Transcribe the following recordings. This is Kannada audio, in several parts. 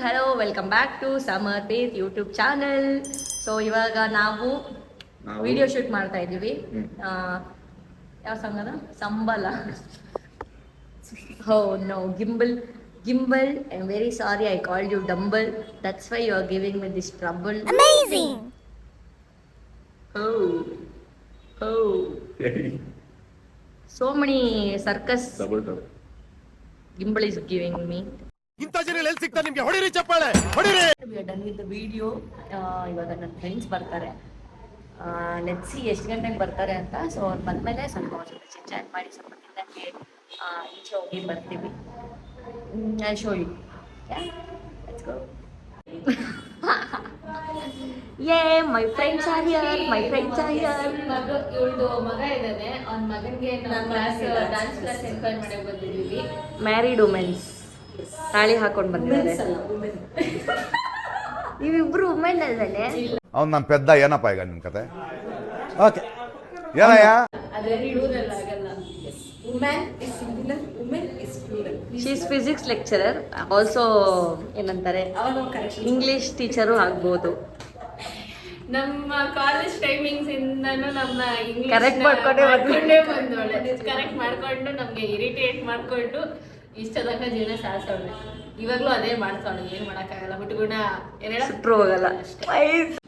ಹಲೋ ವೆಲ್ಕಮ್ ಬ್ಯಾಕ್ ಟು ಸಮರ್ ಪೇತ್ ಯೂಟ್ಯೂಬ್ ಚಾನಲ್. ಸೊ ಇವಾಗ ನಾವು ವಿಡಿಯೋ ಶೂಟ್ ಮಾಡ್ತಾ ಇದ್ದೀವಿ. ಯಾವ ಸಾಂಗ್ ಅದ? ಸಂಬಲ. Oh no, gimbal. I am very sorry, I called you dumbbell. That's why you are giving me this trouble. Amazing. Oh so many circus gimbal is giving me. ಇಂತ ಜನ ಎಲ್ಲಿ ಸಿಗ್ತಾರೆ ನಿಮಗೆ? ಹೊಡಿರಿ ಚಪ್ಪಾಳೆ, ಹೊಡಿರಿ. We are done with the video. ಇವಾಗ ನನ್ನ ಫ್ರೆಂಡ್ಸ್ ಬರ್ತಾರೆ. ಲೆಟ್ಸ್ ಸಿ ಎಷ್ಟು ಗಂಟೆಗೆ ಬರ್ತಾರೆ ಅಂತ. ಸೊ ಅವ್ರು ಬಂದಮೇಲೆ ಸ್ವಲ್ಪ ಚಿಟ್ ಚಾಟ್ ಮಾಡಿ ಸ್ವಲ್ಪ ತಿನ್ನಕ್ಕೆ ಈಚೆ ಹೋಗಿ ಬರ್ತೀವಿ. I show you. Let's go. Yeah my friends are here, ಇವಳ್ದು ಮಗ ಇದ್ದಾನೆ, ಅವ್ನ ಮಗನ್ಗೆ ಕ್ಲಾಸ್ ಡಾನ್ಸ್ ಕ್ಲಾಸ್ ಎನ್ಕ್ವೈರ್ ಮಾಡಕ್ಕೆ ಬಂದಿದ್ದೀವಿ. ಮ್ಯಾರಿಡ್ ವುಮೆನ್ಸ್ ತಾಳಿ ಹಾಕೊಂಡು ಬಂದಿದ್ದಾರೆ. ನೀವಿಬ್ರು ವುಮೆನ್ ಅಲ್ಲೇ? ಅವ್ನು ನಮ್ಮ ಪೆದ್ದ. ಏನಪ್ಪ ಈಗ ನಿಮ್ಮ ಕತೆ? ಓಕೆ, ಏನಯ್ಯ? ಅದೇನು ಇಡೂರಲ್ಲ, ಆಗಲ್ಲ. Women is singular, women is plural. She is physics lecturer, also ಏನಂತಾರೆ ಇಂಗ್ಲಿಷ್ ಟೀಚರು ಆಗ್ಬೋದು. ನಮ್ಮ ಕಾಲೇಜ್ ಟೈಮಿಂಗ್ಸ್ ಇಂದನೂ ನಮ್ಮ ಇಂಗ್ಲಿಷ್ ಕರೆಕ್ಟ್ ಮಾಡ್ಕೊಂಡೇ ಬಂದೋಳೆ. ಕರೆಕ್ಟ್ ಮಾಡ್ಕೊಂಡು ನಮ್ಗೆ ಇರಿಟೇಟ್ ಮಾಡ್ಕೊಂಡು ಇಷ್ಟ ತನಕ ಜೀವನ ಸಾಧಿಸೋಳೆ. ಇವಾಗ್ಲೂ ಅದೇ ಮಾಡ್ತಾವಳೆ, ಏನ್ ಮಾಡಕ್ಕಾಗಲ್ಲ. ಬಿಟ್ಟುಗುಣ ಸುಟ್ರು ಹೋಗಲ್ಲ.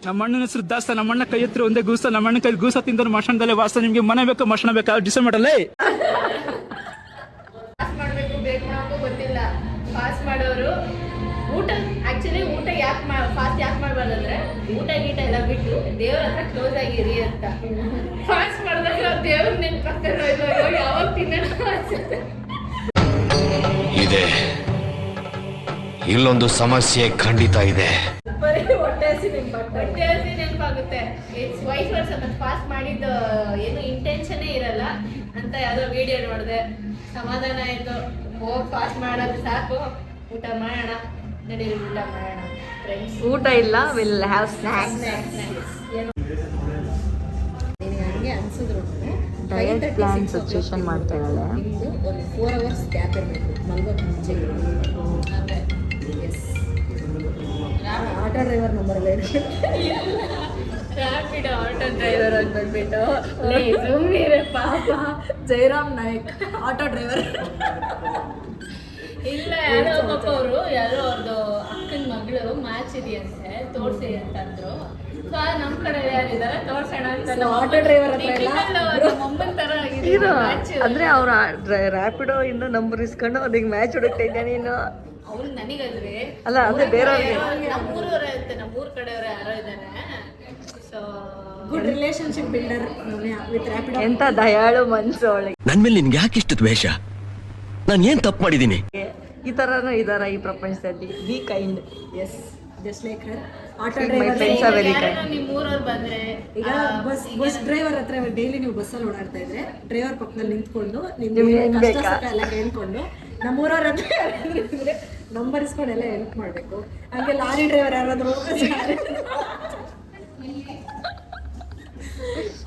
ನಮ್ಮ ಅಣ್ಣನ ಹೆಸರು ದಾಸ್ತ, ನಮ್ಮ ಅಣ್ಣ ಕೈ ಹತ್ರ ಒಂದೇ ಗೂಸ, ನಮ್ಮ ಅಣ್ಣ ಕೈ ಗೂಸ ತಿಂದ್ರೆ ಮಶಾಣದಲ್ಲೇ ವಾಸ್ತ. ನಿಮ್ಗೆ ಮನೆ ಬೇಕಾ ಮಶಾಣ ಬೇಕಾ ಡಿಸೈಡ್ ಮಾಡಲ್ಲೇ. ಪಾಸ್ ಮಾಡ್ಬೇಕು ಬೇಕು ಅನ್ನೋಕ್ಕೂ ಗೊತ್ತಿಲ್ಲ. ಪಾಸ್ ಮಾಡೋರು ಊಟ, ಆಕ್ಚುಲಿ ಊಟ ಫಾಸ್ಟ್ ಯಾಕೆ ಮಾಡ್ಬಾರ್ದಂದ್ರೆ ಊಟ ಗೀಟ ಎಲ್ಲ ಬಿಟ್ಟು ದೇವ್ರ ಹತ್ರ ಕ್ಲೋಸ್ ಆಗಿರಿ ಅಂತ. ಫಾಸ್ಟ್ ಮಾಡಿದಾಗ ದೇವ್ರ ನೆನ್ಪಾಗ್ತಾರೋ ಇಲ್ಲೋ, ಯಾವಾಗ ತಿನ್ನೋಣ ಅನ್ಸುತ್ತೆ. ಇದೆ, ಇಲ್ಲೊಂದು ಸಮಸ್ಯೆ ಖಂಡಿತ ಇದೆ. ಬರೀ ಹೊಟ್ಟೆ ಹಸಿ ನೆನಪಾಗುತ್ತೆ. ಇಟ್ಸ್ ವೈಸ್ ವರ್ಸ. ಮತ್ತೆ ಪಾಸ್ ಮಾಡಿದ್ದು ಏನು ಇಂಟೆನ್ಷನೇ ಇರಲ್ಲ ಅಂತ ಯಾವ್ದೋ ವಿಡಿಯೋ ನೋಡಿದೆ. ಸಮಾಧಾನ ಆಯ್ತು, ಹೋಗಿ ಪಾಸ್ ಮಾಡೋದು ಸಾಕು, ಊಟ ಮಾಡೋಣ, ನಡೀರಿ ಊಟ ಮಾಡೋಣ ಫ್ರೆಂಡ್ಸ್. ಊಟ ಇಲ್ಲ, ವಿಲ್ ಹ್ಯಾವ್ ಸ್ನ್ಯಾಕ್ಸ್. ಹಂಗೆ ಅನ್ಸಿದ್ರು ಡಯಟ್ ಪ್ಲಾನ್ ಸಜೆಷನ್ ಮಾಡ್ತಾ ಇದ್ದಾಳೆ. ನಿಮ್ಮದು ಒಂದು 4 hours ಗ್ಯಾಪ್ ಇರಬೇಕು ಮಲ್ಗೋದು ಮುಂಚೆ. Auto driver number rapid auto driver ಅಂತ ಬಂದ್ಬಿಟ್ಟು ಸುಮ್ಮನೆ ಪಾಪ ಜಯರಾಮ್ ನಾಯಕ್ ಆಟೋ ಡ್ರೈವರ್. ಇಲ್ಲ, ಯಾರೋ ಪಾಪ ಅವರು ಯಾರೋ ಅವ್ರದ್ದು ಅಕ್ಕನ ಮಗಳು ಮ್ಯಾಚ್ ಇದೆಯಂತೆ, ತೋರ್ಸಿ ಅಂತಂದ್ರು. ಸೊ ನಮ್ಮ ಕಡೆ ಯಾರಿದಾರೆ ತೋರ್ಸೋಣ ಅಂತ ಆಟೋ ಡ್ರೈವರ್ ನಮ್ಮಮ್ಮನ ತರ ಅಂದ್ರೆ ಅವ್ರ ರ್ಯಾಪಿಡೋ ಇಂದ ನಂಬರ್ ಇಸ್ಕೊಂಡು ಅದಕ್ಕೆ ಮ್ಯಾಚ್ ಹೊಡಕ್ತಾ ಇದ್ದೆ ನೀನು. ಅವ್ನು ನನಗಲ್ವೇ ಅಲ್ಲ, ಅಂದ್ರೆ ಬೇರೆಯವ್ರಿಗೆ. ನಮ್ಮೂರವ್ರ ಇರುತ್ತೆ, ನಮ್ಮೂರ್ ಕಡೆಯವ್ರ ಯಾರೋ ಇದ್ದಾನೆ. So good relationship builder with Rapido. ಎಂತ ದಯಾಳು ಮನ್ಸು ಅವಳಿಗೆ. ನನ್ ಮೇಲೆ ನಿನ್ಗೆ ಯಾಕೆ ಇಷ್ಟು ದ್ವೇಷ? ನಾನು ಏನ್ ತಪ್ಪು ಮಾಡಿದ್ದೀನಿ? ಈ ತರನು ಇದಾರ ಈ ಪ್ರಪಂಚದಲ್ಲಿ. Be kind. Yes, just like her. Auto My driver friends are very kind. ನಿಮ್ಮೂರವ್ರು ಬಂದ್ರೆ ಈಗ ಬಸ್ ಡ್ರೈವರ್ ಹತ್ರ ಡೈಲಿ ನೀವು ಬಸ್ಸಲ್ಲಿ ಓಡಾಡ್ತಾ ಇದ್ರೆ ಡ್ರೈವರ್ ಪಕ್ಕದಲ್ಲಿ ನಿಂತ್ಕೊಂಡು ನಿಮ್ಗೆ ಕಷ್ಟ ಸುಖ ಎಲ್ಲ ಹೇಳ್ಕೊಂಡು ನಮ್ಮೂರವ್ರ ಹತ್ರ ನಂಬರ್ ಇಸ್ಕೊಂಡು ಎಲ್ಲ ಹೆಲ್ಪ್ ಮಾಡಬೇಕು. ಹಂಗೆ ಲಾರಿ ಡ್ರೈವರ್ ಯಾರಾದ್ರು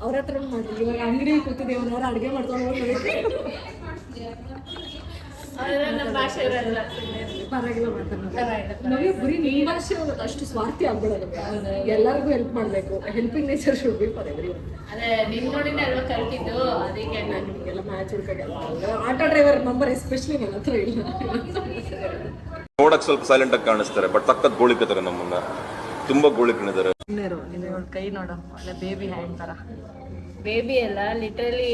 ಅವ್ರ ಹತ್ರ ಮಾಡ್ತೀವಿ. ಇವಾಗ ಅಂಗಡಿ ಕೂತಿದ್ದೆ, ಅವ್ರವ್ರು ಅಡುಗೆ ಮಾಡ್ಕೊಂಡು ನಮ್ಮ ಭಾಷೆ ಪರವಾಗಿಲ್ಲ ಮಾತಾಡೋದು. ನಮಗೆ ಬರೀ ನಿಮ್ಮ ಭಾಷೆ ಅಷ್ಟು ಸ್ವಾರ್ಥಿ ಆಗ್ಬಿಡೋದು. ಎಲ್ಲರಿಗೂ ಹೆಲ್ಪ್ ಮಾಡಬೇಕು. Helping nature should be for everyone. ಅದೇ ನಿಮ್ ನೋಡಿನೇ ಅಲ್ವಾ ಕಲ್ತಿದ್ದು, ಅದಕ್ಕೆ ನಾನು ನಿಮಗೆಲ್ಲ ಮ್ಯಾಚ್ ಹುಡ್ಕಾಗಲ್ಲ. ಆಟೋ ಡ್ರೈವರ್ ನಂಬರ್ ಎಸ್ಪೆಷಲಿ ನನ್ನ ಹತ್ರ ಇಲ್ಲ. ನೋಡಕ್ ಸ್ವಲ್ಪ ಸೈಲೆಂಟ್ ಆಗಿ ಕಾಣಿಸ್ತಾರೆ, ಬಟ್ ಸಖತ್ ಗೋಳಿಕತಾರೆ. ನಮ್ಮನ್ನ ತುಂಬಾ ಗೋಳಿಕೊಂಡಿದ್ದಾರೆ. ಕೈ ನೋಡು, ಒಳ್ಳೆ ಬೇಬಿ ಹ್ಯಾಂಡ್ ತರ. ಬೇಬಿ ಅಲ್ಲ, ಲಿಟರಲಿ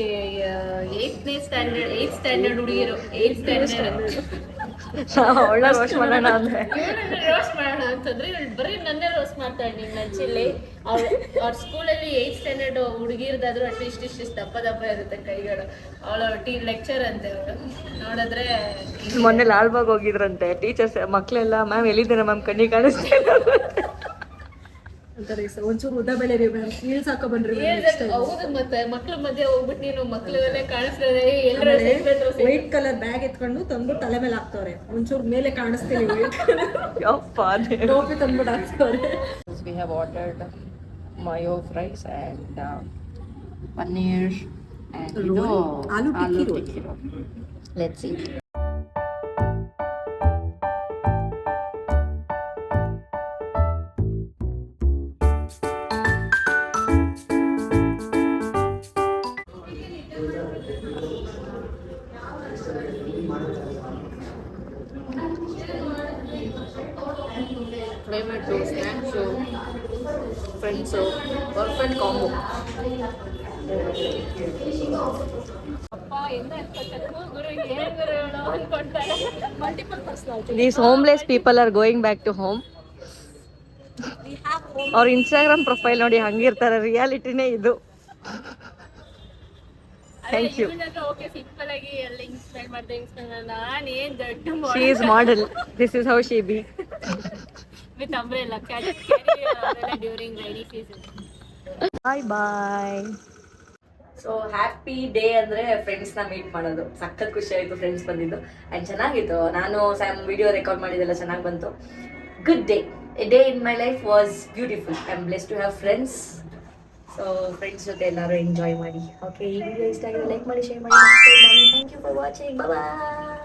8th ಸ್ಟ್ಯಾಂಡರ್ಡ್ ಹುಡುಗಿರು. 8th ಸ್ಟ್ಯಾಂಡರ್ಡ್ ಒಳ್ಳೆ ರೋಸ್ಟ್ ಮಾಡೋಣ ಅಂದ್ರೆ ರೋಸ್ಟ್ ಮಾಡೋಣ ಅಂತಂದ್ರೆ ಬರೀ ನನ್ನೇ ರೋಸ್ಟ್ ಮಾಡ್ತಾಳೆ. ನಿಮ್ಮ ನಚ್ಚಿಲ್ಲಿ ಅವ್ರ ಸ್ಕೂಲಲ್ಲಿ 8th ಸ್ಟ್ಯಾಂಡರ್ಡ್ ಹುಡುಗಿರ್ದಾದ್ರು ಅಟ್ಲೀಸ್ಟ್ ಇಷ್ಟು ದಪ್ಪ ಇರುತ್ತೆ ಕೈಗಳು. ಅವಳು ಲೆಕ್ಚರ್ ಅಂತೆ ಅವಳು. ನೋಡಿದ್ರೆ ಮೊನ್ನೆ ಲಾಲ್ಬಾಗ್ ಹೋಗಿದ್ರಂತೆ ಟೀಚರ್ಸ್, ಮಕ್ಳೆಲ್ಲ ಮ್ಯಾಮ್ ಎಲ್ಲಿದ್ದೀರಾ ಮ್ಯಾಮ್, ಕಣ್ಣಿಗೆ ಕಾಣಿಸ್ತಾ ಅಂತಾರೆ. ಒಂಚೂರು ಉದ್ದ ಬೆಳೆರಿ ಮ್ಯಾಮ್, ಹೀಲ್ಸ್ ಹಾಕೋ ಬನ್ರಿ. ಹೌದು, ಮತ್ತೆ ಮಕ್ಳ ಮಧ್ಯೆ ಹೋಗ್ಬಿಟ್ಟು ನೀನು ಮಕ್ಳಲ್ಲೇ ಕಾಣಿಸ್ತದೆ. ವೈಟ್ ಕಲರ್ ಬ್ಯಾಗ್ ಎತ್ಕೊಂಡು ತಂದು ತಲೆ ಮೇಲೆ ಹಾಕ್ತವ್ರೆ. ಒಂಚೂರು ಮೇಲೆ ಕಾಣಿಸ್ತೀವಿ, ಟೋಪಿ ತಂದ್ಬಿಟ್ಟು ಹಾಕ್ತವ್ರೆ. We have ordered mayo fries and paneer and aloo tikki roll. Let's see. Climate snacks friends perfect combo. ಅಪ್ಪ ಎಂತ ಗುರು ಏನು ಗುರು ಅಂದ್ಕೊಳ್ತಾರೆ. Multiple personality. These homeless people are going back to home. ಅವ್ರ ಇನ್ಸ್ಟಾಗ್ರಾಮ್ ಪ್ರೊಫೈಲ್ ನೋಡಿ ಹಂಗಿರ್ತಾರೆ, ರಿಯಾಲಿಟಿನೇ ಇದು. Thank you. ಓಕೆ ಸಿಂಪಲ್ ಆಗಿ ಎಲ್ಲ ಇನ್ಸ್ಪೈರ್ ಮಾಡಿದೆ. ನಾನು ಏನು ದೊಡ್ಡ she is model. This is how she be. With umbrella carry during rainy season. Bye bye. So happy day ಅಂದರೆ ಫ್ರೆಂಡ್ಸ್ನ ಮೀಟ್ ಮಾಡೋದು. ಸಖತ್ ಖುಷಿ ಆಯಿತು ಫ್ರೆಂಡ್ಸ್ ಬಂದಿದ್ದು ಆ್ಯಂಡ್ ಚೆನ್ನಾಗಿತ್ತು. ನಾನು ಸ್ಯಾಮ್ ವಿಡಿಯೋ ರೆಕಾರ್ಡ್ ಮಾಡಿದ್ದೆಲ್ಲ ಚೆನ್ನಾಗಿ ಬಂತು. Good day. A day in my life was beautiful. I am blessed to have friends. So friends ಜೊತೆ ಎಲ್ಲರೂ ಎಂಜಾಯ್ ಮಾಡಿ. ಓಕೆ, ಈ ವಿಡಿಯೋ ಇಷ್ಟ ಆಗಿದೆ ಲೈಕ್ ಮಾಡಿ, ಶೇರ್ ಮಾಡಿ, ಸಬ್ಸ್ಕ್ರೈಬ್ ಮಾಡಿ. Thank you for watching. Bye.